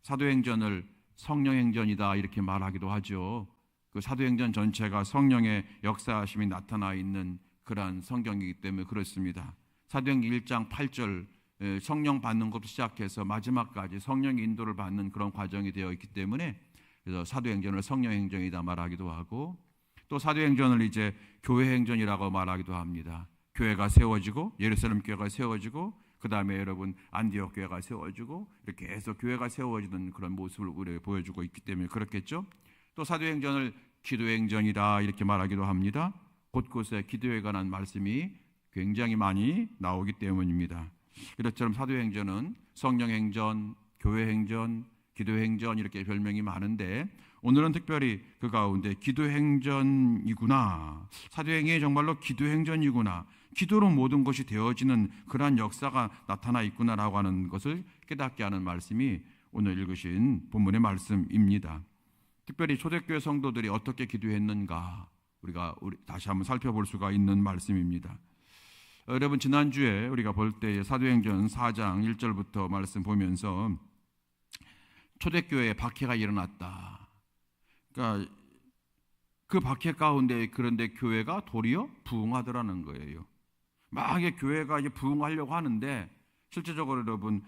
사도행전을 성령행전이다 이렇게 말하기도 하죠. 그 사도행전 전체가 성령의 역사하심이 나타나 있는 그러한 성경이기 때문에 그렇습니다. 사도행전 1장 8절 성령 받는 것부터 시작해서 마지막까지 성령의 인도를 받는 그런 과정이 되어 있기 때문에 그래서 사도행전을 성령행전이다 말하기도 하고, 또 사도행전을 이제 교회행전이라고 말하기도 합니다. 교회가 세워지고 예루살렘 교회가 세워지고 그 다음에 여러분 안디옥 교회가 세워지고 이렇게 해서 교회가 세워지는 그런 모습을 우리에게 보여주고 있기 때문에 그렇겠죠. 또 사도행전을 기도행전이다 이렇게 말하기도 합니다. 곳곳에 기도에 관한 말씀이 굉장히 많이 나오기 때문입니다. 이것처럼 사도행전은 성령행전, 교회행전, 기도행전 이렇게 별명이 많은데 오늘은 특별히 그 가운데 기도행전이구나, 사도행전이 정말로 기도행전이구나, 기도로 모든 것이 되어지는 그러한 역사가 나타나 있구나라고 하는 것을 깨닫게 하는 말씀이 오늘 읽으신 본문의 말씀입니다. 특별히 초대교회 성도들이 어떻게 기도했는가 우리가 다시 한번 살펴볼 수가 있는 말씀입니다. 여러분 지난주에 우리가 볼 때 사도행전 4장 1절부터 말씀 보면서 초대교회에 박해가 일어났다. 그러니까 그 박해 가운데 그런데 교회가 도리어 부흥하더라는 거예요. 막 교회가 이제 부흥하려고 하는데 실제적으로 여러분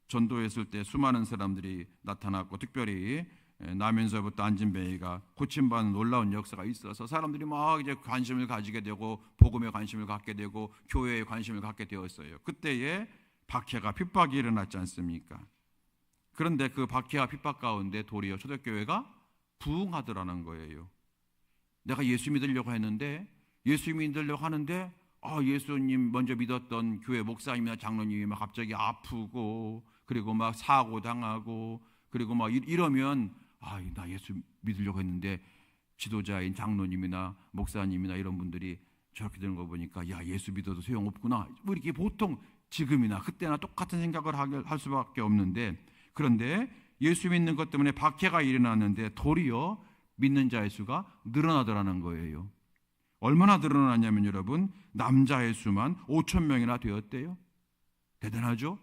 전도했을 때 수많은 사람들이 나타났고 특별히 나면서부터 안진뱅이가 고침받는 놀라운 역사가 있어서 사람들이 막 이제 관심을 가지게 되고 복음에 관심을 갖게 되고 교회에 관심을 갖게 되었어요. 그때에 박해가 핍박이 일어났지 않습니까? 그런데 그 박해와 핍박 가운데 도리어 초대교회가 부흥하더라는 거예요. 내가 예수 믿으려고 했는데 예수 믿으려고 하는데 예수님 먼저 믿었던 교회 목사님이나 장로님이 막 갑자기 아프고 그리고 막 사고 당하고 그리고 막 이러면 나 예수 믿으려고 했는데 지도자인 장로님이나 목사님이나 이런 분들이 저렇게 되는 거 보니까 야 예수 믿어도 소용없구나 뭐 이렇게 보통 지금이나 그때나 똑같은 생각을 할 수밖에 없는데, 그런데 예수 믿는 것 때문에 박해가 일어났는데 도리어 믿는 자의 수가 늘어나더라는 거예요. 얼마나 늘어나냐면 여러분 남자의 수만 5,000명이나 되었대요. 대단하죠?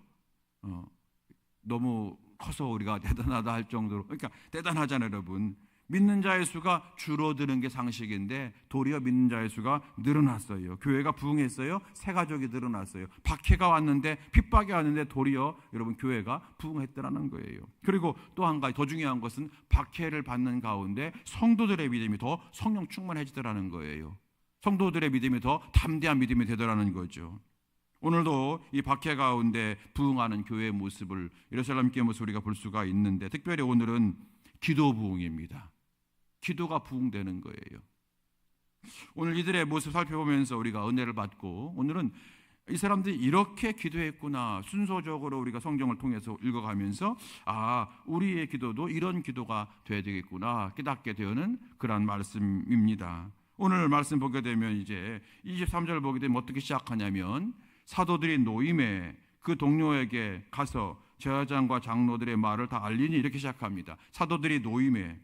너무 커서 우리가 대단하다 할 정도로, 그러니까 대단하잖아요 여러분. 믿는 자의 수가 줄어드는 게 상식인데 도리어 믿는 자의 수가 늘어났어요. 교회가 부흥했어요. 새 가족이 늘어났어요. 박해가 왔는데 핍박이 왔는데 도리어 여러분 교회가 부흥했더라는 거예요. 그리고 또 한 가지 더 중요한 것은 박해를 받는 가운데 성도들의 믿음이 더 성령 충만해지더라는 거예요. 성도들의 믿음이 더 담대한 믿음이 되더라는 거죠. 오늘도 이 박해 가운데 부흥하는 교회의 모습을, 예루살렘 교회 모습을 우리가 볼 수가 있는데 특별히 오늘은 기도 부흥입니다. 기도가 부흥되는 거예요. 오늘 이들의 모습 살펴보면서 우리가 은혜를 받고 오늘은 이 사람들이 이렇게 기도했구나, 순서적으로 우리가 성경을 통해서 읽어가면서 우리의 기도도 이런 기도가 돼야 되겠구나 깨닫게 되는 그런 말씀입니다. 오늘 말씀 보게 되면 이제 23절 보게 되면 어떻게 시작하냐면 사도들이 노임에 그 동료에게 가서 제사장과 장로들의 말을 다 알리니 이렇게 시작합니다. 사도들이 노임에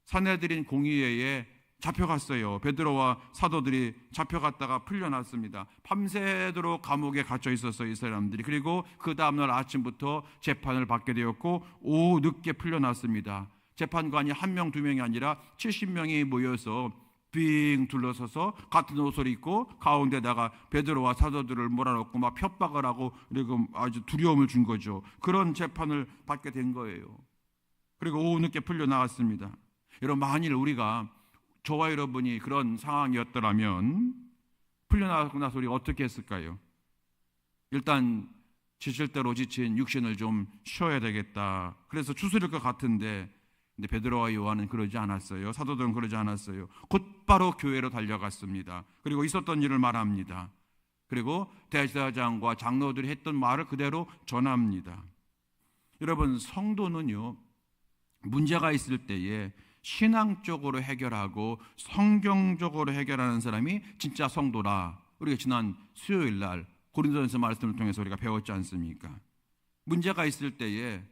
사내들인 공의회에 잡혀갔어요. 베드로와 사도들이 잡혀갔다가 풀려났습니다. 밤새도록 감옥에 갇혀 있었어요 이 사람들이. 그리고 그 다음날 아침부터 재판을 받게 되었고 오후 늦게 풀려났습니다. 재판관이 1명 2명이 아니라 70명이 모여서 빙 둘러서서 같은 옷을 입고 가운데다가 베드로와 사도들을 몰아넣고 막 협박을 하고 그리고 아주 두려움을 준 거죠. 그런 재판을 받게 된 거예요. 그리고 오후 늦게 풀려나왔습니다. 여러분 만일 우리가 저와 여러분이 그런 상황이었더라면 풀려나고 나서 우리가 어떻게 했을까요? 일단 지칠 대로 지친 육신을 좀 쉬어야 되겠다. 그래서 추스릴 것 같은데 근데 베드로와 요한은 그러지 않았어요. 사도들은 그러지 않았어요. 곧바로 교회로 달려갔습니다. 그리고 있었던 일을 말합니다. 그리고 대제사장과 장로들이 했던 말을 그대로 전합니다. 여러분 성도는요 문제가 있을 때에 신앙적으로 해결하고 성경적으로 해결하는 사람이 진짜 성도라. 우리가 지난 수요일 날 고린도전서 말씀을 통해서 우리가 배웠지 않습니까? 문제가 있을 때에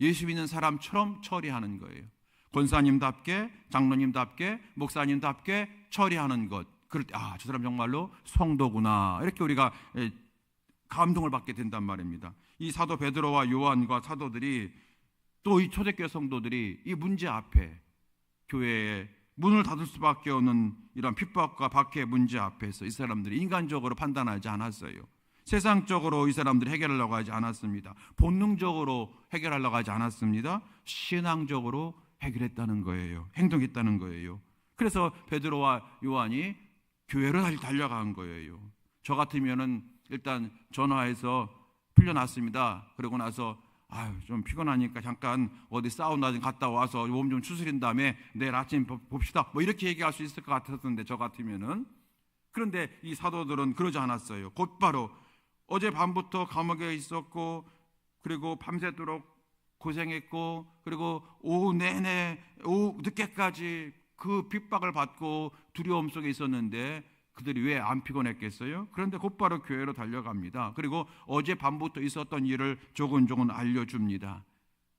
예수 믿는 사람처럼 처리하는 거예요. 권사님답게, 장로님답게, 목사님답게 처리하는 것. 그럴 때 저 사람 정말로 성도구나 이렇게 우리가 감동을 받게 된단 말입니다. 이 사도 베드로와 요한과 사도들이 또 이 초대교회 성도들이 이 문제 앞에 교회에 문을 닫을 수밖에 없는 이런 핍박과 박해의 문제 앞에서 이 사람들이 인간적으로 판단하지 않았어요. 세상적으로 이 사람들이 해결하려고 하지 않았습니다. 본능적으로 해결하려고 하지 않았습니다. 신앙적으로 해결했다는 거예요. 행동했다는 거예요. 그래서 베드로와 요한이 교회로 달려간 거예요. 저 같으면은 일단 전화해서 풀려났습니다. 그러고 나서 좀 피곤하니까 잠깐 어디 사우나 좀 갔다 와서 몸 좀 추스린 다음에 내일 아침 봅시다. 뭐 이렇게 얘기할 수 있을 것 같았는데 저 같으면은. 그런데 이 사도들은 그러지 않았어요. 곧바로 어제 밤부터 감옥에 있었고 그리고 밤새도록 고생했고 그리고 오후 내내 오후 늦게까지 그 핍박을 받고 두려움 속에 있었는데 그들이 왜 안 피곤했겠어요? 그런데 곧바로 교회로 달려갑니다. 그리고 어제 밤부터 있었던 일을 조근조근 알려줍니다.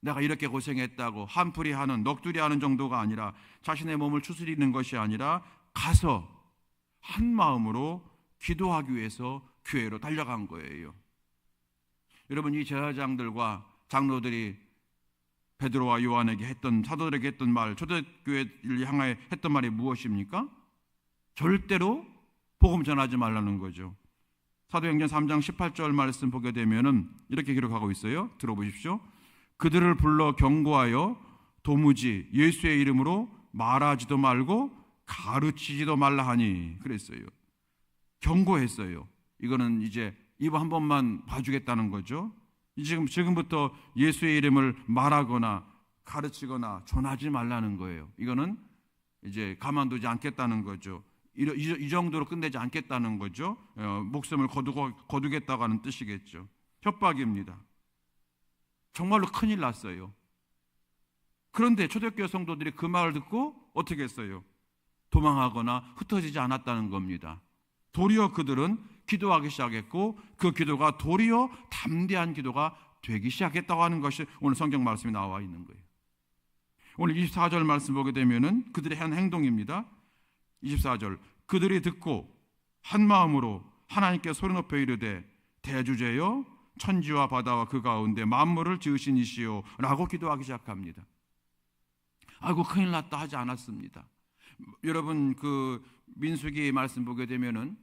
내가 이렇게 고생했다고 한풀이 하는 넋두리 하는 정도가 아니라 자신의 몸을 추스리는 것이 아니라 가서 한 마음으로 기도하기 위해서 교회로 달려간 거예요. 여러분, 이 제사장들과 장로들이 베드로와 요한에게 했던, 사도들에게 했던 말, 초대교회를 향하여 했던 말이 무엇입니까? 절대로 복음 전하지 말라는 거죠. 사도행전 3장 18절 말씀 보게 되면은 이렇게 기록하고 있어요. 들어보십시오. 그들을 불러 경고하여 도무지 예수의 이름으로 말하지도 말고 가르치지도 말라 하니 그랬어요. 경고했어요. 이거는 이제 이거 한 번만 봐주겠다는 거죠. 지금부터 예수의 이름을 말하거나 가르치거나 전하지 말라는 거예요. 이거는 이제 가만두지 않겠다는 거죠. 이 정도로 끝내지 않겠다는 거죠. 목숨을 거두겠다고 하는 뜻이겠죠. 협박입니다. 정말로 큰일 났어요. 그런데 초대교회 성도들이 그 말을 듣고 어떻게 했어요? 도망하거나 흩어지지 않았다는 겁니다. 도리어 그들은 기도하기 시작했고 그 기도가 도리어 담대한 기도가 되기 시작했다고 하는 것이 오늘 성경 말씀이 나와 있는 거예요. 오늘 24절 말씀 보게 되면은 그들의 한 행동입니다. 24절, 그들이 듣고 한 마음으로 하나님께 소리 높여 이르되 대주제여 천지와 바다와 그 가운데 만물을 지으신 이시오 라고 기도하기 시작합니다. 아이고 큰일 났다 하지 않았습니다. 여러분, 그 민수기 말씀 보게 되면은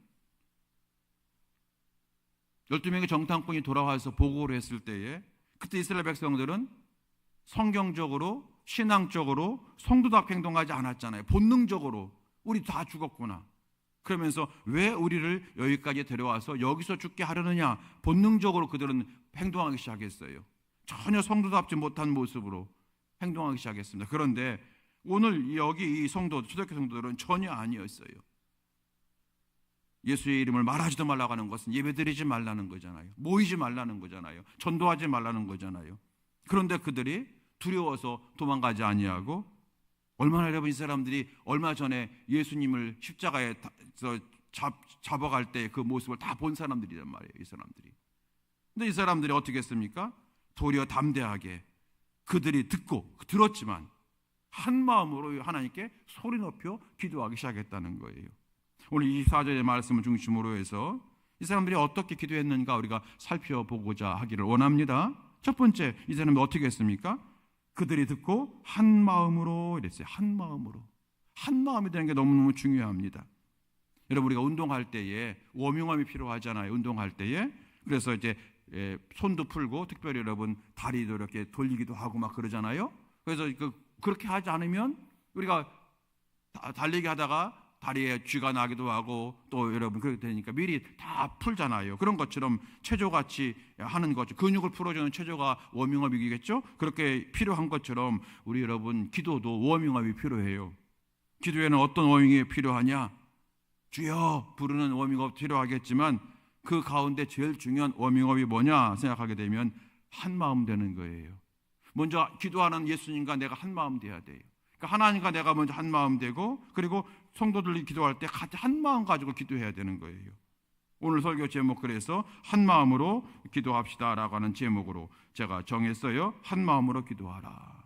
12명의 정탐꾼이 돌아와서 보고를 했을 때에 그때 이스라엘 백성들은 성경적으로 신앙적으로 성도답게 행동하지 않았잖아요. 본능적으로 우리 다 죽었구나. 그러면서 왜 우리를 여기까지 데려와서 여기서 죽게 하려느냐. 본능적으로 그들은 행동하기 시작했어요. 전혀 성도답지 못한 모습으로 행동하기 시작했습니다. 그런데 오늘 여기 이 성도, 초대교회 성도들은 전혀 아니었어요. 예수의 이름을 말하지도 말라고 하는 것은 예배드리지 말라는 거잖아요. 모이지 말라는 거잖아요. 전도하지 말라는 거잖아요. 그런데 그들이 두려워서 도망가지 아니하고 얼마나 여러분 이 사람들이 얼마 전에 예수님을 십자가에서 잡아갈 때 그 모습을 다 본 사람들이란 말이에요. 이 사람들이. 근데 이 사람들이 어떻게 했습니까? 도리어 담대하게 그들이 들었지만 한 마음으로 하나님께 소리 높여 기도하기 시작했다는 거예요. 오늘 24절의 말씀을 중심으로 해서 이 사람들이 어떻게 기도했는가 우리가 살펴보고자 하기를 원합니다. 첫 번째, 이 사람이 어떻게 했습니까? 그들이 듣고 한 마음으로 이랬어요. 한 마음으로. 한 마음이 되는 게 너무너무 중요합니다. 여러분, 우리가 운동할 때에 워밍업이 필요하잖아요. 운동할 때에. 그래서 이제 손도 풀고 특별히 여러분 다리도 이렇게 돌리기도 하고 막 그러잖아요. 그래서 그렇게 하지 않으면 우리가 달리기 하다가 다리에 쥐가 나기도 하고 또 여러분 그렇게 되니까 미리 다 풀잖아요. 그런 것처럼 체조같이 하는 거죠. 근육을 풀어주는 체조가 워밍업이겠죠. 그렇게 필요한 것처럼 우리 여러분 기도도 워밍업이 필요해요. 기도에는 어떤 워밍업이 필요하냐? 주여 부르는 워밍업 필요하겠지만 그 가운데 제일 중요한 워밍업이 뭐냐 생각하게 되면 한 마음 되는 거예요. 먼저 기도하는 예수님과 내가 한 마음 돼야 돼요. 그러니까 하나님과 내가 먼저 한 마음 되고 그리고 성도들이 기도할 때 같이 한 마음 가지고 기도해야 되는 거예요. 오늘 설교 제목 그래서 한 마음으로 기도합시다라고 하는 제목으로 제가 정했어요. 한 마음으로 기도하라.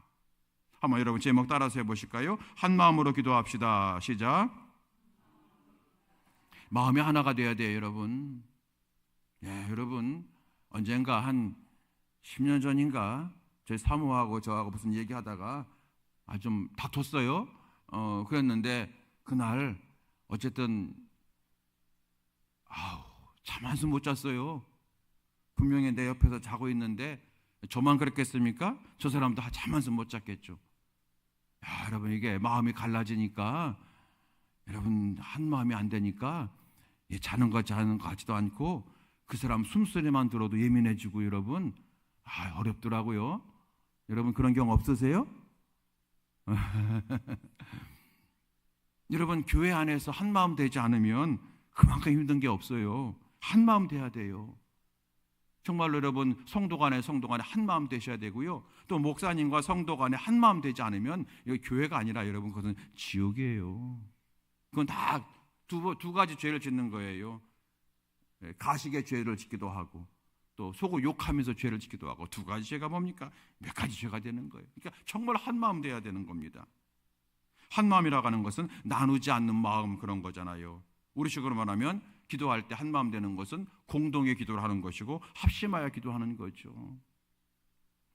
한번 여러분 제목 따라서 해보실까요? 한 마음으로 기도합시다. 시작. 마음이 하나가 돼야 돼요, 여러분. 여러분 언젠가 한 10년 전인가 저희 사모하고 저하고 무슨 얘기하다가 좀 다퉜어요. 그랬는데 그날 어쨌든 잠 한숨 못 잤어요. 분명히 내 옆에서 자고 있는데 저만 그랬겠습니까? 저 사람도 잠 한숨 못 잤겠죠. 여러분, 이게 마음이 갈라지니까, 여러분, 한 마음이 안 되니까 자는 것 같지도 않고 그 사람 숨소리만 들어도 예민해지고, 여러분, 어렵더라고요. 여러분, 그런 경우 없으세요? 여러분, 교회 안에서 한 마음 되지 않으면 그만큼 힘든 게 없어요. 한 마음 돼야 돼요. 정말로 여러분, 성도 간에 한 마음 되셔야 되고요. 또 목사님과 성도 간에 한 마음 되지 않으면 여기 교회가 아니라 여러분, 그것은 지옥이에요. 그건 다 두 가지 죄를 짓는 거예요. 가식의 죄를 짓기도 하고, 또 속을 욕하면서 죄를 짓기도 하고, 두 가지 죄가 뭡니까? 몇 가지 죄가 되는 거예요. 그러니까 정말 한 마음 돼야 되는 겁니다. 한 마음이라고 하는 것은 나누지 않는 마음, 그런 거잖아요. 우리식으로 말하면 기도할 때 한 마음 되는 것은 공동의 기도를 하는 것이고 합심하여 기도하는 거죠.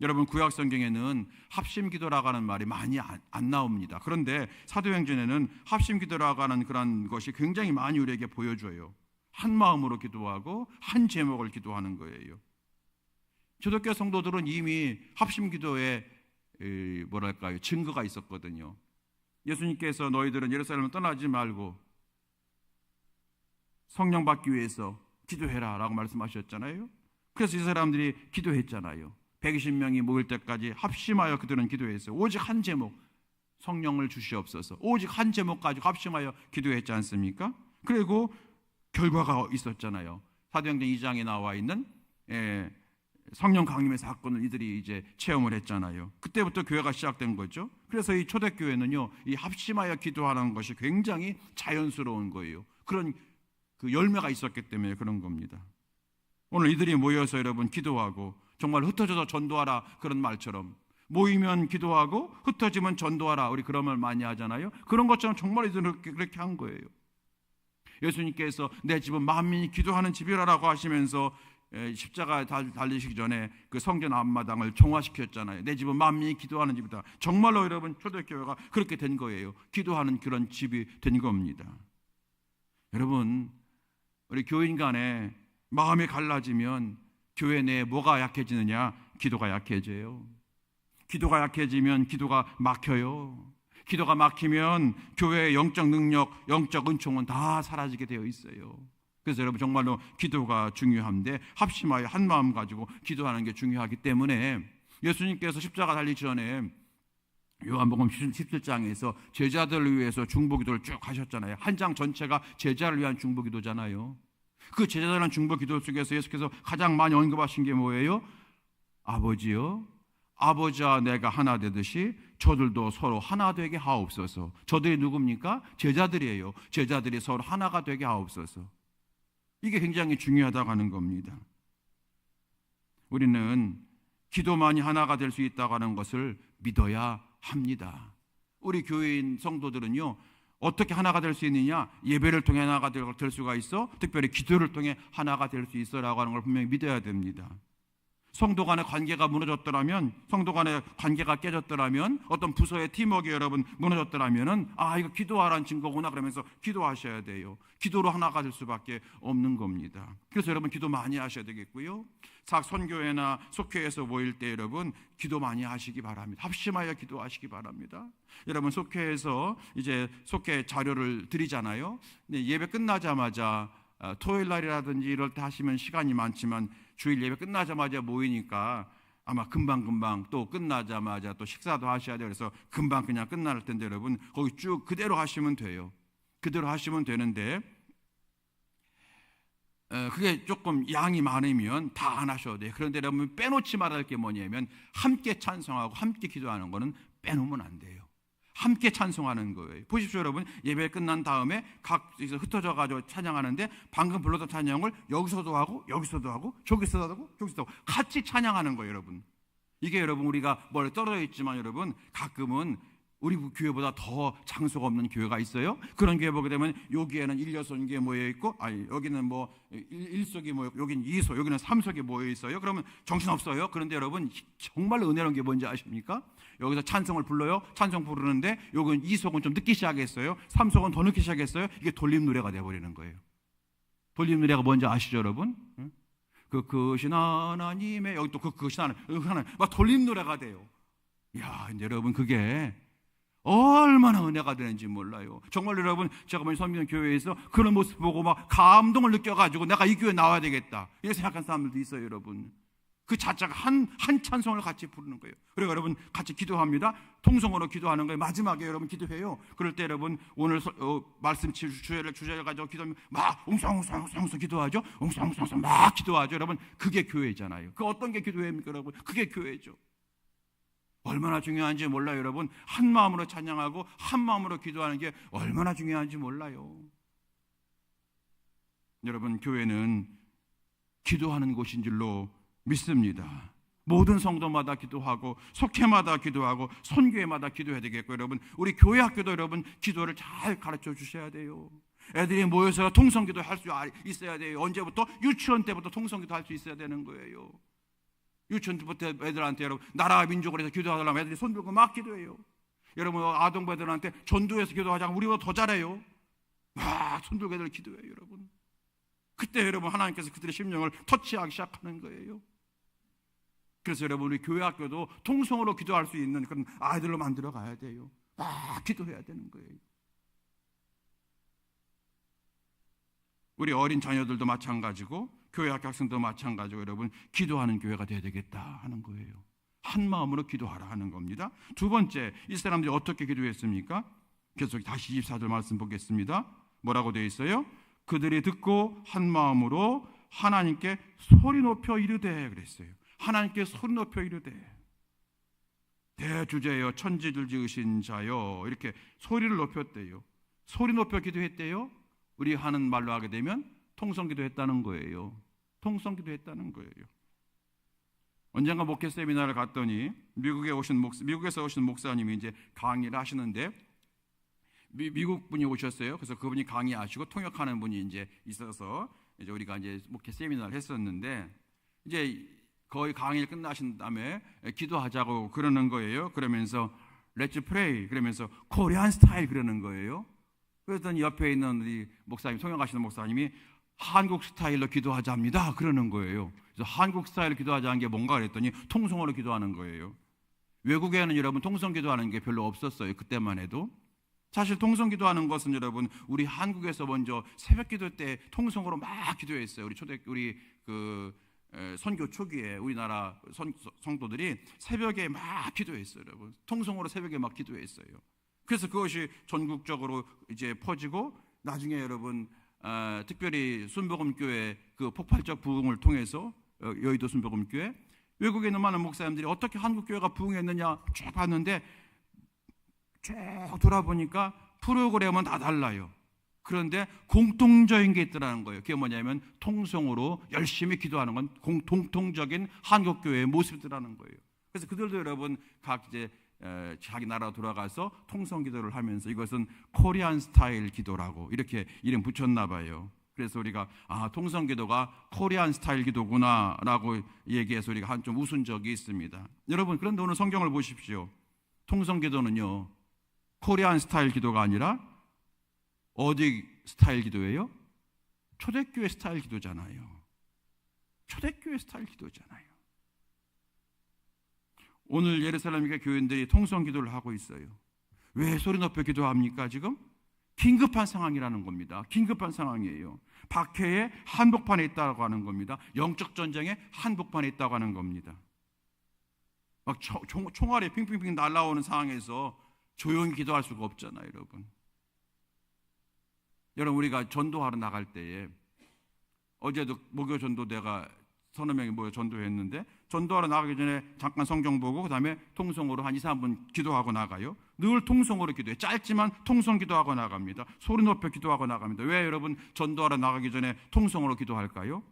여러분, 구약 성경에는 합심 기도라고 하는 말이 많이 안 나옵니다. 그런데 사도행전에는 합심 기도라고 하는 그런 것이 굉장히 많이 우리에게 보여줘요. 한 마음으로 기도하고 한 제목을 기도하는 거예요. 초대교회 성도들은 이미 합심 기도에 증거가 있었거든요. 예수님께서 너희들은 예루살렘을 떠나지 말고 성령 받기 위해서 기도해라 라고 말씀하셨잖아요. 그래서 이 사람들이 기도했잖아요. 120명이 모일 때까지 합심하여 그들은 기도했어요. 오직 한 제목, 성령을 주시옵소서. 오직 한 제목 가지고 합심하여 기도했지 않습니까? 그리고 결과가 있었잖아요. 사도행전 2장에 나와 있는 성령 강림의 사건을 이들이 이제 체험을 했잖아요. 그때부터 교회가 시작된 거죠. 그래서 이 초대교회는요, 이 합심하여 기도하는 것이 굉장히 자연스러운 거예요. 그런 그 열매가 있었기 때문에 그런 겁니다. 오늘 이들이 모여서 여러분 기도하고, 정말 흩어져서 전도하라 그런 말처럼 모이면 기도하고 흩어지면 전도하라, 우리 그런 말 많이 하잖아요. 그런 것처럼 정말 이들은 그렇게 한 거예요. 예수님께서 내 집은 만민이 기도하는 집이라고 하시면서 십자가 달리시기 전에 그 성전 앞마당을 정화시켰잖아요. 내 집은 만민이 기도하는 집이다. 정말로 여러분, 초대교회가 그렇게 된 거예요. 기도하는 그런 집이 된 겁니다. 여러분, 우리 교인 간에 마음이 갈라지면 교회 내에 뭐가 약해지느냐? 기도가 약해져요. 기도가 약해지면 기도가 막혀요. 기도가 막히면 교회의 영적 능력, 영적 은총은 다 사라지게 되어 있어요. 그래서 여러분, 정말로 기도가 중요한데 합심하여 한 마음 가지고 기도하는 게 중요하기 때문에 예수님께서 십자가 달리기 전에 요한복음 17장에서 제자들을 위해서 중보기도를 쭉 하셨잖아요. 한 장 전체가 제자를 위한 중보기도잖아요. 그 제자들한 중보기도 속에서 예수께서 가장 많이 언급하신 게 뭐예요? 아버지요, 아버지와 내가 하나 되듯이 저들도 서로 하나 되게 하옵소서. 저들이 누굽니까? 제자들이에요. 제자들이 서로 하나가 되게 하옵소서. 이게 굉장히 중요하다고 하는 겁니다. 우리는 기도만이 하나가 될 수 있다고 하는 것을 믿어야 합니다. 우리 교인 성도들은요, 어떻게 하나가 될 수 있느냐? 예배를 통해 하나가 될 수가 있어. 특별히 기도를 통해 하나가 될 수 있어라고 하는 걸 분명히 믿어야 됩니다. 성도 간의 관계가 무너졌더라면, 성도 간의 관계가 깨졌더라면, 어떤 부서의 팀워크 여러분 무너졌더라면, 이거 기도하라는 증거구나 그러면서 기도하셔야 돼요. 기도로 하나가 될 수밖에 없는 겁니다. 그래서 여러분, 기도 많이 하셔야 되겠고요. 선교회나 속회에서 모일 때 여러분, 기도 많이 하시기 바랍니다. 합심하여 기도하시기 바랍니다. 여러분, 속회에서 이제 속회 자료를 드리잖아요. 예배 끝나자마자 토요일 날이라든지 이럴 때 하시면 시간이 많지만 주일 예배 끝나자마자 모이니까 아마 금방 또 끝나자마자 또 식사도 하셔야 돼요. 그래서 금방 그냥 끝날 텐데 여러분, 거기 쭉 그대로 하시면 돼요. 그대로 하시면 되는데 그게 조금 양이 많으면 다 안 하셔도 돼요. 그런데 여러분, 빼놓지 말아야 할 게 뭐냐면 함께 찬송하고 함께 기도하는 거는 빼놓으면 안 돼요. 함께 찬송하는 거예요. 보십시오 여러분, 예배 끝난 다음에 각에서 흩어져 가지고 찬양하는데 방금 불렀던 찬양을 여기서도 하고 저기서도 하고 같이 찬양하는 거예요. 여러분, 이게 여러분, 우리가 멀리 떨어져 있지만 여러분, 가끔은 우리 교회보다 더 장소가 없는 교회가 있어요? 그런 교회 보게 되면 여기에는 1여석이 모여 있고, 아니 여기는 뭐 1석이 모여 있고, 여기는 2석, 여기는 3석이 모여 있어요. 그러면 정신없어요. 그런데 여러분 정말 은혜로운 게 뭔지 아십니까? 여기서 찬송을 불러요. 찬송 부르는데 여기는 2석은 좀 늦게 시작했어요. 3석은 더 늦게 시작했어요. 이게 돌림 노래가 돼버리는 거예요. 돌림 노래가 뭔지 아시죠, 여러분? 그것이 하나님의, 여기 또 그것이 하나님, 막 돌림 노래가 돼요. 야, 근데 여러분 그게 얼마나 은혜가 되는지 몰라요. 정말 여러분, 제가 먼저 섬기는 교회에서 그런 모습 보고 막 감동을 느껴가지고 내가 이 교회 나와야 되겠다 이렇게 생각한 사람들도 있어요. 여러분 그 자체가 한 찬송을 같이 부르는 거예요. 그리고 여러분 같이 기도합니다. 통성으로 기도하는 거예요. 마지막에 여러분 기도해요. 그럴 때 여러분 오늘 말씀 주제를 가지고 기도하면 막 웅성웅성 기도하죠. 웅성웅성 막 기도하죠. 여러분 그게 교회잖아요. 그 어떤 게 교회입니까 여러분? 그게 교회죠. 얼마나 중요한지 몰라요. 여러분 한 마음으로 찬양하고 한 마음으로 기도하는 게 얼마나 중요한지 몰라요. 여러분 교회는 기도하는 곳인 줄로 믿습니다. 모든 성도마다 기도하고 속회마다 기도하고 선교회마다 기도해야 되겠고, 여러분 우리 교회 학교도 여러분 기도를 잘 가르쳐 주셔야 돼요. 애들이 모여서 통성기도 할 수 있어야 돼요. 언제부터? 유치원 때부터 통성기도 할 수 있어야 되는 거예요. 유치원 때부터 애들한테 여러분 나라와 민족을 해서 기도하려면 애들이 손 들고 막 기도해요. 여러분 아동부 애들한테 전도해서 기도하자면 우리보다 더 잘해요. 막 손 들고 애들 기도해요. 여러분 그때 여러분 하나님께서 그들의 심령을 터치하기 시작하는 거예요. 그래서 여러분 우리 교회 학교도 통성으로 기도할 수 있는 그런 아이들로 만들어 가야 돼요. 막 기도해야 되는 거예요. 우리 어린 자녀들도 마찬가지고 교회 학교 학생도 마찬가지고 여러분 기도하는 교회가 되어야 되겠다 하는 거예요. 한 마음으로 기도하라 하는 겁니다. 두 번째, 이 사람들이 어떻게 기도했습니까? 계속 다시 24절 말씀 보겠습니다. 뭐라고 되어 있어요? 그들이 듣고 한 마음으로 하나님께 소리 높여 이르되 그랬어요. 하나님께 소리 높여 이르되 대주제여 천지를 지으신 자여 이렇게 소리를 높였대요. 소리 높여 기도했대요. 우리 하는 말로 하게 되면 통성기도 했다는 거예요. 통성기도 했다는 거예요. 언젠가 목회 세미나를 갔더니 미국에서 오신 목사님이 이제 강의를 하시는데 미국 분이 오셨어요. 그래서 그분이 강의하시고 통역하는 분이 이제 있어서 이제 우리가 이제 목회 세미나를 했었는데 이제 거의 강의를 끝나신 다음에 기도하자고 그러는 거예요. 그러면서 Let's pray 그러면서 코리안 스타일 그러는 거예요. 그랬더니 옆에 있는 우리 목사님, 통역하시는 목사님이 한국 스타일로 기도하자 합니다 그러는 거예요. 그래서 한국 스타일로 기도하자는 게 뭔가 그랬더니 통성으로 기도하는 거예요. 외국에는 여러분 통성 기도하는 게 별로 없었어요. 그때만 해도. 사실 통성 기도하는 것은 여러분 우리 한국에서 먼저 새벽 기도 때 통성으로 막 기도했어요. 우리 선교 초기에 우리나라 성도들이 새벽에 막 기도했어요. 여러분 통성으로 새벽에 막 기도했어요. 그래서 그것이 전국적으로 이제 퍼지고 나중에 여러분 특별히 순복음교회 그 폭발적 부흥을 통해서 여의도 순복음교회 외국에 있는 많은 목사님들이 어떻게 한국교회가 부흥했느냐 쭉 봤는데 쭉 돌아보니까 프로그램은 다 달라요. 그런데 공통적인 게 있더라는 거예요. 그게 뭐냐면 통성으로 열심히 기도하는 건 공통적인 한국교회의 모습이더라는 거예요. 그래서 그들도 여러분 각 이제 자기 나라 돌아가서 통성 기도를 하면서 이것은 코리안 스타일 기도라고 이렇게 이름 붙였나 봐요. 그래서 우리가 통성 기도가 코리안 스타일 기도구나라고 얘기해서 우리가 한 좀 웃은 적이 있습니다. 여러분 그런데 오늘 성경을 보십시오. 통성 기도는요 코리안 스타일 기도가 아니라 어디 스타일 기도예요? 초대교회 스타일 기도잖아요. 초대교회 스타일 기도잖아요. 오늘 예루살렘 교인들이 통성 기도를 하고 있어요. 왜 소리 높여 기도합니까? 지금 긴급한 상황이라는 겁니다. 긴급한 상황이에요. 박해의 한복판에 있다고 하는 겁니다. 영적 전쟁의 한복판에 있다고 하는 겁니다. 막 총알이 핑핑핑 날아오는 상황에서 조용히 기도할 수가 없잖아요, 여러분. 여러분 우리가 전도하러 나갈 때에 어제도 목요 전도대가 서너 명이 모여 전도했는데 전도하러 나가기 전에 잠깐 성경 보고 그 다음에 통성으로 한 2, 3분 기도하고 나가요. 늘 통성으로 기도해요. 짧지만 통성 기도하고 나갑니다. 소리 높여 기도하고 나갑니다. 왜 여러분 전도하러 나가기 전에 통성으로 기도할까요?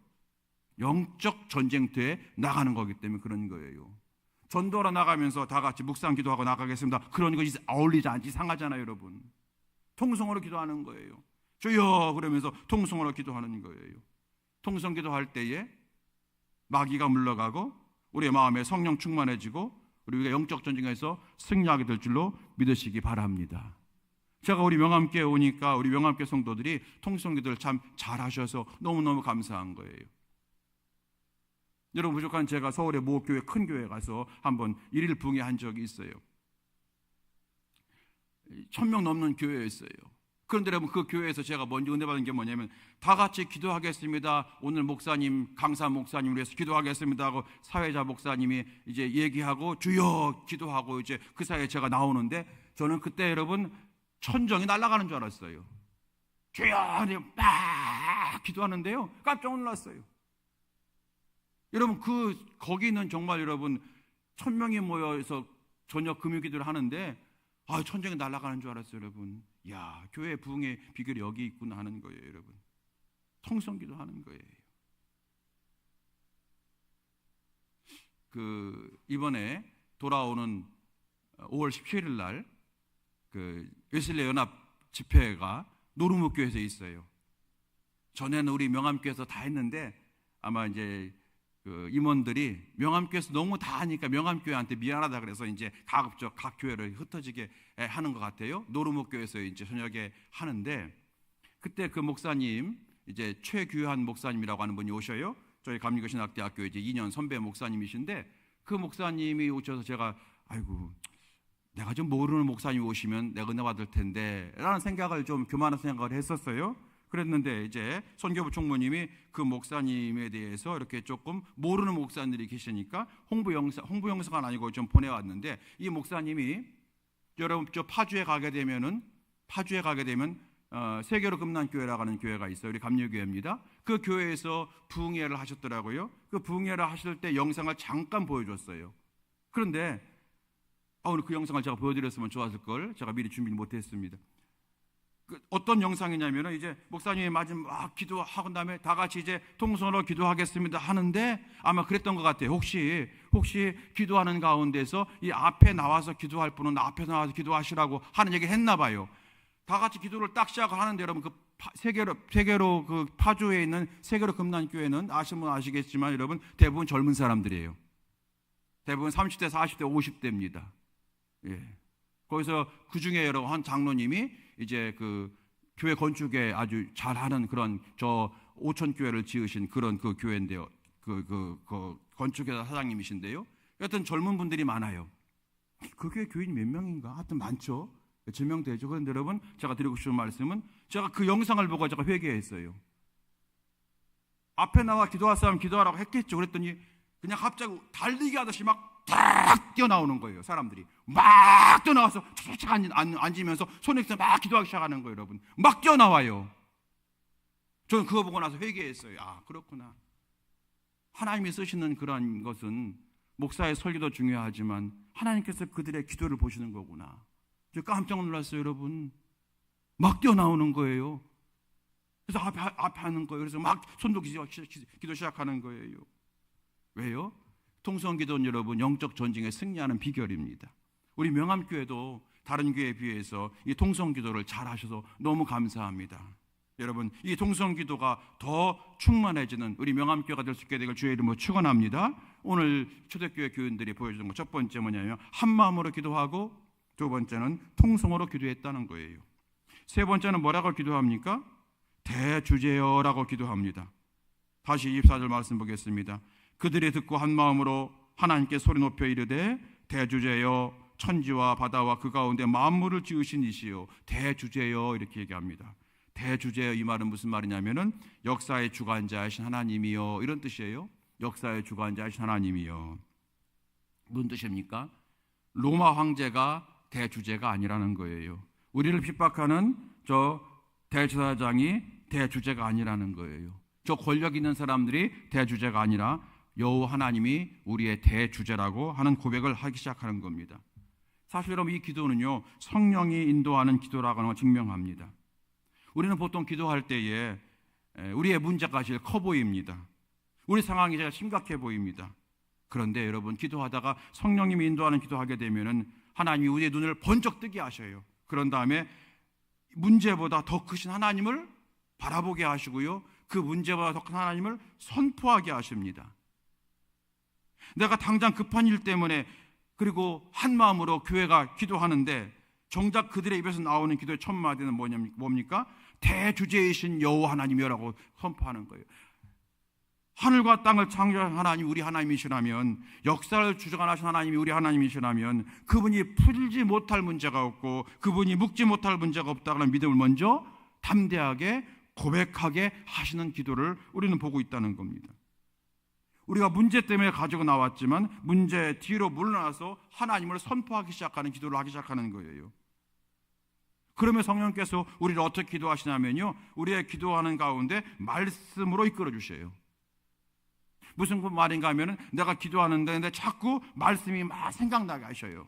영적 전쟁터에 나가는 거기 때문에 그런 거예요. 전도하러 나가면서 다 같이 묵상 기도하고 나가겠습니다. 그런 것이 어울리지 않지, 이상하잖아요, 여러분. 통성으로 기도하는 거예요. 주여 그러면서 통성으로 기도하는 거예요. 통성 기도할 때에 마귀가 물러가고 우리의 마음에 성령 충만해지고 우리가 영적 전쟁에서 승리하게 될 줄로 믿으시기 바랍니다. 제가 우리 명함교회 오니까 우리 명함교회 성도들이 통성 기도를 참 잘하셔서 너무너무 감사한 거예요. 여러분, 부족한 제가 서울의 모 교회, 큰 교회에 가서 한번 일일 붕괴한 적이 있어요. 1000명 넘는 교회였어요. 그런데 여러분, 그 교회에서 제가 먼저 은혜 받은 게 뭐냐면 다 같이 기도하겠습니다. 오늘 목사님, 강사 목사님을 위해서 기도하겠습니다 하고 사회자 목사님이 이제 얘기하고 주여 기도하고 이제 그 사이에 제가 나오는데 저는 그때 여러분 천정이 날아가는 줄 알았어요. 주여 막 기도하는데요, 깜짝 놀랐어요. 여러분, 거기는 정말 여러분 1000명이 모여서 저녁 금요기도를 하는데 천정이 날아가는 줄 알았어요, 여러분. 야, 교회 부흥의 비결이 여기 있구나 하는 거예요, 여러분. 통성기도 하는 거예요. 이번에 돌아오는 5월 17일 날 웨슬레 연합 집회가 노르목교에서 있어요. 전에는 우리 명함교에서 다 했는데 아마 이제 임원들이 명함교회에서 너무 다 하니까 명함교회한테 미안하다 그래서 이제 가급적 각 교회를 흩어지게 하는 것 같아요. 노르목교회에서 이제 저녁에 하는데 그때 그 목사님, 이제 최규환 목사님이라고 하는 분이 오셔요. 저희 감리교신학대학교 이제 2년 선배 목사님이신데 그 목사님이 오셔서 제가 아이고 내가 좀 모르는 목사님 오시면 내가 은혜 받을 텐데 라는 생각을 좀 교만한 생각을 했었어요. 그랬는데 이제 선교부 총무님이 그 목사님에 대해서 이렇게 조금 모르는 목사님들이 계시니까 홍보 영상은 아니고 좀 보내왔는데 이 목사님이 여러분 저 파주에 가게 되면 세계로 금난교회라고 하는 교회가 있어요. 우리 감리교회입니다. 그 교회에서 부흥회를 하셨더라고요. 그 부흥회를 하실 때 영상을 잠깐 보여줬어요. 그런데 오늘 그 영상을 제가 보여드렸으면 좋았을 걸 제가 미리 준비를 못했습니다. 어떤 영상이냐면은 이제 목사님이 마지막 기도하고 다음에 다 같이 이제 통성으로 기도하겠습니다 하는데 아마 그랬던 것 같아요. 혹시 기도하는 가운데서 이 앞에 나와서 기도할 분은 앞에 나와서 기도하시라고 하는 얘기를 했나 봐요. 다 같이 기도를 딱 시작을 하는데 여러분 세계로 그 파주에 있는 세계로 금난교회는 아시는 분 아시겠지만 여러분 대부분 젊은 사람들이에요. 대부분 30대, 40대, 50대입니다. 예. 거기서 그 중에 여러분 한 장로님이 이제 그 교회 건축에 아주 잘하는 그런 저 오천교회를 지으신 그런 그 교회인데요. 그 건축회사 사장님이신데요. 여하튼 젊은 분들이 많아요. 그 교회 교인이 몇 명인가? 하여튼 많죠. 몇 명 되죠. 그런데 여러분 제가 드리고 싶은 말씀은 제가 그 영상을 보고 제가 회개했어요. 앞에 나와 기도할 사람 기도하라고 했겠죠. 그랬더니 그냥 갑자기 달리기 하듯이 막 탁 뛰어나오는 거예요. 사람들이 막 뛰어나와서 착착 앉으면서 손에 막 기도하기 시작하는 거예요. 여러분 막 뛰어나와요. 저는 그거 보고 나서 회개했어요. 아 그렇구나. 하나님이 쓰시는 그런 것은 목사의 설교도 중요하지만 하나님께서 그들의 기도를 보시는 거구나. 저 깜짝 놀랐어요. 여러분 막 뛰어나오는 거예요. 그래서 앞에 하는 거예요. 그래서 막 손도 기도 시작하는 거예요. 왜요? 통성기도는 여러분 영적 전쟁에 승리하는 비결입니다. 우리 명함교회도 다른 교회에 비해서 이 통성기도를 잘 하셔서 너무 감사합니다. 여러분 이 통성기도가 더 충만해지는 우리 명함교회가 될 수 있게 되길 주의 이름으로 축원합니다. 오늘 초대교회 교인들이 보여주는 것 첫 번째 뭐냐면 한 마음으로 기도하고 두 번째는 통성으로 기도했다는 거예요. 세 번째는 뭐라고 기도합니까? 대주제여라고 기도합니다. 다시 24절 말씀 보겠습니다. 그들이 듣고 한 마음으로 하나님께 소리 높여 이르되 대주제여 천지와 바다와 그 가운데 만물을 지으신 이시여 대주제여 이렇게 얘기합니다. 대주제여 이 말은 무슨 말이냐면은 역사의 주관자이신 하나님이여 이런 뜻이에요. 역사의 주관자이신 하나님이여. 무슨 뜻입니까? 로마 황제가 대주제가 아니라는 거예요. 우리를 핍박하는 저 대제사장이 대주제가 아니라는 거예요. 저 권력 있는 사람들이 대주제가 아니라 여호와 하나님이 우리의 대주제라고 하는 고백을 하기 시작하는 겁니다. 사실 여러분 이 기도는요 성령이 인도하는 기도라고 하는 걸 증명합니다. 우리는 보통 기도할 때에 우리의 문제가 제일 커 보입니다. 우리 상황이 제일 심각해 보입니다. 그런데 여러분, 기도하다가 성령님이 인도하는 기도하게 되면은 하나님이 우리의 눈을 번쩍 뜨게 하셔요. 그런 다음에 문제보다 더 크신 하나님을 바라보게 하시고요, 그 문제보다 더 큰 하나님을 선포하게 하십니다. 내가 당장 급한 일 때문에 그리고 한 마음으로 교회가 기도하는데 정작 그들의 입에서 나오는 기도의 첫 마디는 뭡니까? 대주제이신 여호와 하나님이라고 선포하는 거예요. 하늘과 땅을 창조한 하나님, 우리 하나님이시라면, 역사를 주관하신 하나님이 우리 하나님이시라면 그분이 풀지 못할 문제가 없고 그분이 묶지 못할 문제가 없다는 믿음을 먼저 담대하게 고백하게 하시는 기도를 우리는 보고 있다는 겁니다. 우리가 문제 때문에 가지고 나왔지만 문제 뒤로 물러나서 하나님을 선포하기 시작하는 기도를 하기 시작하는 거예요. 그러면 성령께서 우리를 어떻게 기도하시냐면요, 우리의 기도하는 가운데 말씀으로 이끌어 주셔요. 무슨 말인가 하면은 내가 기도하는데 근데 자꾸 말씀이 막 생각나게 하셔요.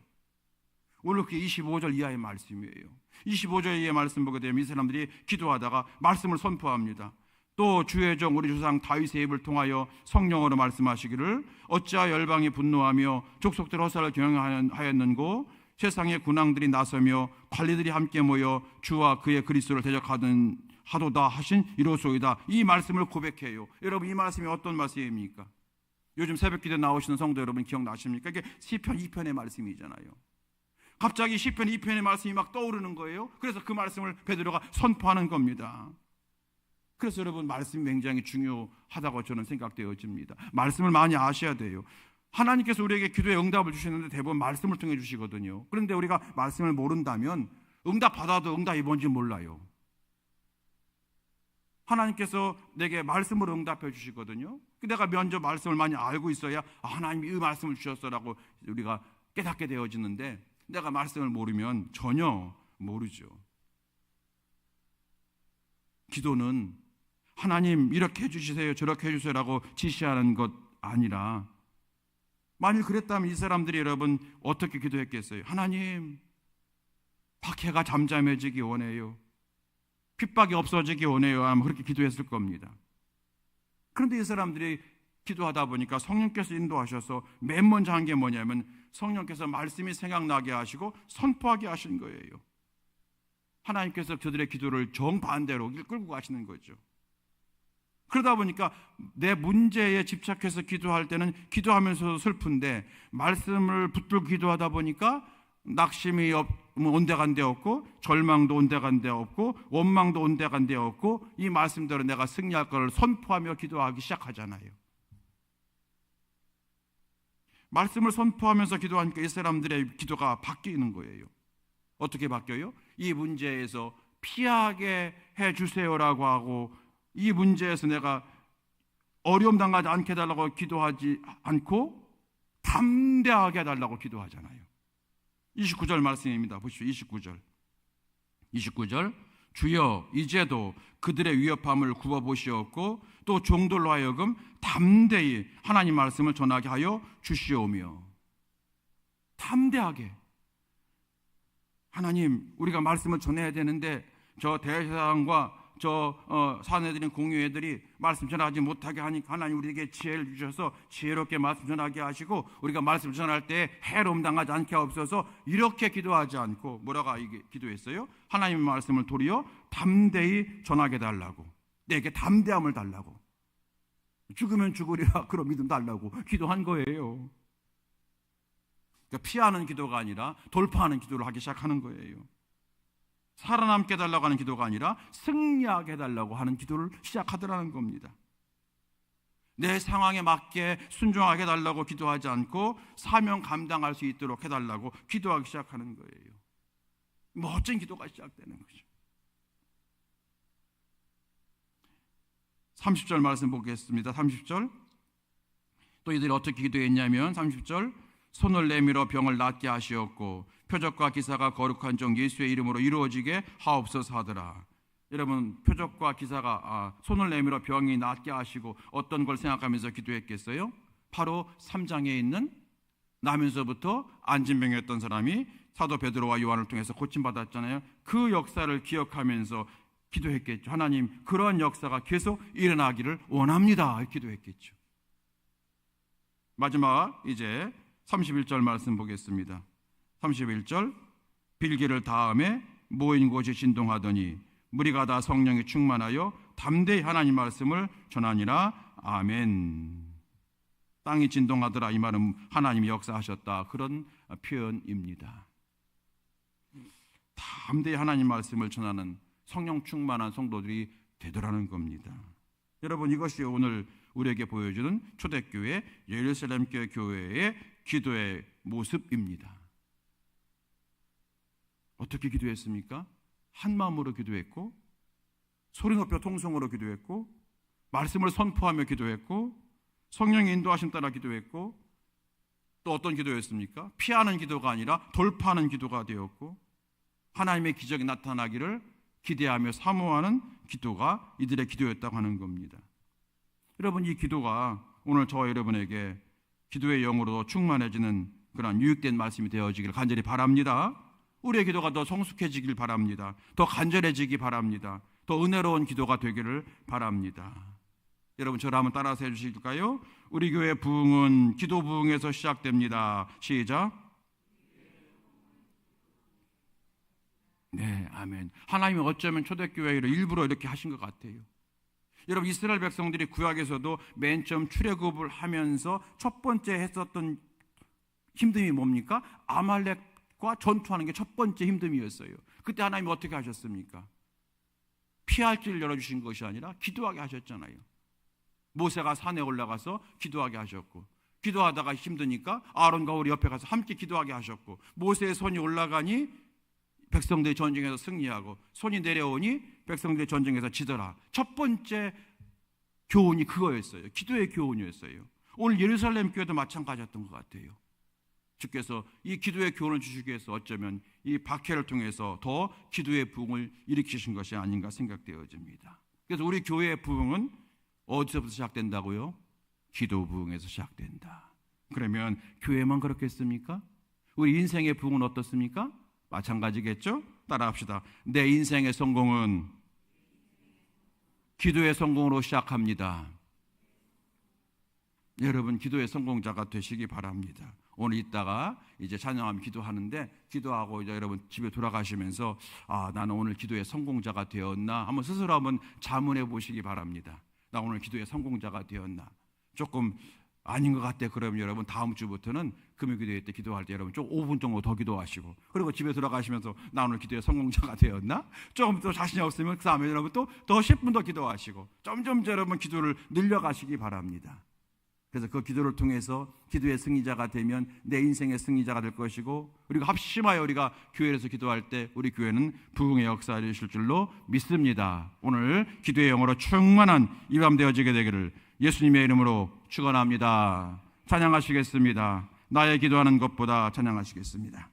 오늘 그게 25절 이하의 말씀이에요. 25절 이하의 말씀 보게 되면 이 사람들이 기도하다가 말씀을 선포합니다. 또 주의 종 우리 조상 다윗의 입을 통하여 성령으로 말씀하시기를 어찌하여 열방이 분노하며 족속들 허사를 경영하였는고 세상의 군왕들이 나서며 관리들이 함께 모여 주와 그의 그리스도를 하도다 하신 이로소이다. 이 말씀을 고백해요. 여러분, 이 말씀이 어떤 말씀입니까? 요즘 새벽기도 나오시는 성도 여러분 기억나십니까? 이게 시편 2편의 말씀이잖아요. 갑자기 시편 2편의 말씀이 막 떠오르는 거예요. 그래서 그 말씀을 베드로가 선포하는 겁니다. 그래서 여러분, 말씀이 굉장히 중요하다고 저는 생각되어집니다. 말씀을 많이 아셔야 돼요. 하나님께서 우리에게 기도에 응답을 주시는데 대부분 말씀을 통해 주시거든요. 그런데 우리가 말씀을 모른다면 응답 받아도 응답이 뭔지 몰라요. 하나님께서 내게 말씀으로 응답해 주시거든요. 내가 먼저 말씀을 많이 알고 있어야 하나님이 이 말씀을 주셨어라고 우리가 깨닫게 되어지는데, 내가 말씀을 모르면 전혀 모르죠. 기도는 하나님 이렇게 해주세요 저렇게 해주세요라고 지시하는 것 아니라, 만일 그랬다면 이 사람들이 여러분 어떻게 기도했겠어요? 하나님, 박해가 잠잠해지기 원해요, 핍박이 없어지기 원해요 하면 그렇게 기도했을 겁니다. 그런데 이 사람들이 기도하다 보니까 성령께서 인도하셔서 맨 먼저 한 게 뭐냐면 성령께서 말씀이 생각나게 하시고 선포하게 하신 거예요. 하나님께서 저들의 기도를 정반대로 끌고 가시는 거죠. 그러다 보니까 내 문제에 집착해서 기도할 때는 기도하면서도 슬픈데, 말씀을 붙들고 기도하다 보니까 낙심이 온데간데 없고 절망도 온데간데 없고 원망도 온데간데 없고 이 말씀대로 내가 승리할 것을 선포하며 기도하기 시작하잖아요. 말씀을 선포하면서 기도하니까 이 사람들의 기도가 바뀌는 거예요. 어떻게 바뀌어요? 이 문제에서 피하게 해주세요라고 하고, 이 문제에서 내가 어려움 당하지 않게 해달라고 기도하지 않고 담대하게 해달라고 기도하잖아요. 29절 말씀입니다. 보십시오. 29절 주여 이제도 그들의 위협함을 굽어보시었고 또 종들로 하여금 담대히 하나님 말씀을 전하게 하여 주시오며. 담대하게, 하나님 우리가 말씀을 전해야 되는데 저 대세상과 저 사내들인 공유애들이 말씀 전하지 못하게 하니까 하나님 우리에게 지혜를 주셔서 지혜롭게 말씀 전하게 하시고 우리가 말씀 전할 때 해로움 당하지 않게 하옵소서. 이렇게 기도하지 않고 뭐라고 기도했어요? 하나님의 말씀을 도리어 담대히 전하게 달라고, 내게 담대함을 달라고, 죽으면 죽으리라 그런 믿음 달라고 기도한 거예요. 그러니까 피하는 기도가 아니라 돌파하는 기도를 하기 시작하는 거예요. 살아남게 해달라고 하는 기도가 아니라 승리하게 해달라고 하는 기도를 시작하더라는 겁니다. 내 상황에 맞게 순종하게 해달라고 기도하지 않고 사명 감당할 수 있도록 해달라고 기도하기 시작하는 거예요. 멋진 기도가 시작되는 거죠. 30절 말씀 보겠습니다. 30절 또 이들이 어떻게 기도했냐면 30절 손을 내밀어 병을 낫게 하시었고 표적과 기사가 거룩한 종 예수의 이름으로 이루어지게 하옵소서 하더라. 여러분, 표적과 기사가 손을 내밀어 병이 낫게 하시고 어떤 걸 생각하면서 기도했겠어요? 바로 3장에 있는 나면서부터 안진병이었던 사람이 사도 베드로와 요한을 통해서 고침받았잖아요. 그 역사를 기억하면서 기도했겠죠. 하나님, 그런 역사가 계속 일어나기를 원합니다. 기도했겠죠. 마지막 이제 31절 말씀 보겠습니다. 31절 빌기를 다음에 모인 곳이 진동하더니 무리가 다 성령이 충만하여 담대히 하나님 말씀을 전하니라. 아멘. 땅이 진동하더라. 이 말은 하나님이 역사하셨다, 그런 표현입니다. 담대히 하나님 말씀을 전하는 성령 충만한 성도들이 되더라는 겁니다. 여러분, 이것이 오늘 우리에게 보여주는 초대교회 예루살렘 교회의 기도의 모습입니다. 어떻게 기도했습니까? 한 마음으로 기도했고, 소리 높여 통성으로 기도했고, 말씀을 선포하며 기도했고, 성령의 인도하심 따라 기도했고, 또 어떤 기도였습니까? 피하는 기도가 아니라 돌파하는 기도가 되었고, 하나님의 기적이 나타나기를 기대하며 사모하는 기도가 이들의 기도였다고 하는 겁니다. 여러분, 이 기도가 오늘 저와 여러분에게 기도의 영으로 충만해지는 그런 유익된 말씀이 되어지기를 간절히 바랍니다. 우리의 기도가 더 성숙해지길 바랍니다. 더 간절해지기 바랍니다. 더 은혜로운 기도가 되기를 바랍니다. 여러분, 저를 한번 따라서 해주실까요? 우리 교회 부흥은 기도 부흥에서 시작됩니다. 시작. 네, 아멘. 하나님이 어쩌면 초대교회를 일부러 이렇게 하신 것 같아요. 여러분, 이스라엘 백성들이 구약에서도 맨 처음 출애굽을 하면서 첫 번째 했었던 힘듦이 뭡니까? 아말렉과 전투하는 게 첫 번째 힘듦이었어요. 그때 하나님이 어떻게 하셨습니까? 피할 길을 열어주신 것이 아니라 기도하게 하셨잖아요. 모세가 산에 올라가서 기도하게 하셨고, 기도하다가 힘드니까 아론과 우리 옆에 가서 함께 기도하게 하셨고, 모세의 손이 올라가니 백성들이 전쟁에서 승리하고, 손이 내려오니 백성들이 전쟁에서 지더라. 첫 번째 교훈이 그거였어요. 기도의 교훈이었어요. 오늘 예루살렘 교회도 마찬가지였던 것 같아요. 주께서 이 기도의 교훈을 주시기 위해서 어쩌면 이 박해를 통해서 더 기도의 부흥을 일으키신 것이 아닌가 생각되어집니다. 그래서 우리 교회의 부흥은 어디서부터 시작된다고요? 기도 부흥에서 시작된다. 그러면 교회만 그렇겠습니까? 우리 인생의 부흥은 어떻습니까? 마찬가지겠죠? 따라합시다. 내 인생의 성공은 기도의 성공으로 시작합니다. 여러분, 기도의 성공자가 되시기 바랍니다. 오늘 이따가 이제 찬양하면 기도하는데, 기도하고 이제 여러분 집에 돌아가시면서 나는 오늘 기도의 성공자가 되었나 한번 스스로 한번 자문해 보시기 바랍니다. 나 오늘 기도의 성공자가 되었나? 조금 아닌 것 같아. 그러면 여러분 다음 주부터는 금요기도회 때 기도할 때 여러분 좀 5분 정도 더 기도하시고, 그리고 집에 돌아가시면서 나 오늘 기도의 성공자가 되었나? 조금 더 자신이 없으면 그 다음에 여러분 또 더 10분 더 기도하시고, 점점 여러분 기도를 늘려가시기 바랍니다. 그래서 그 기도를 통해서 기도의 승리자가 되면 내 인생의 승리자가 될 것이고, 그리고 합심하여 우리가 교회에서 기도할 때 우리 교회는 부흥의 역사를 이루실 줄로 믿습니다. 오늘 기도의 영으로 충만한 이 밤 되어지게 되기를 예수님의 이름으로 축원합니다. 찬양하시겠습니다. 나의 기도하는 것보다 찬양하시겠습니다.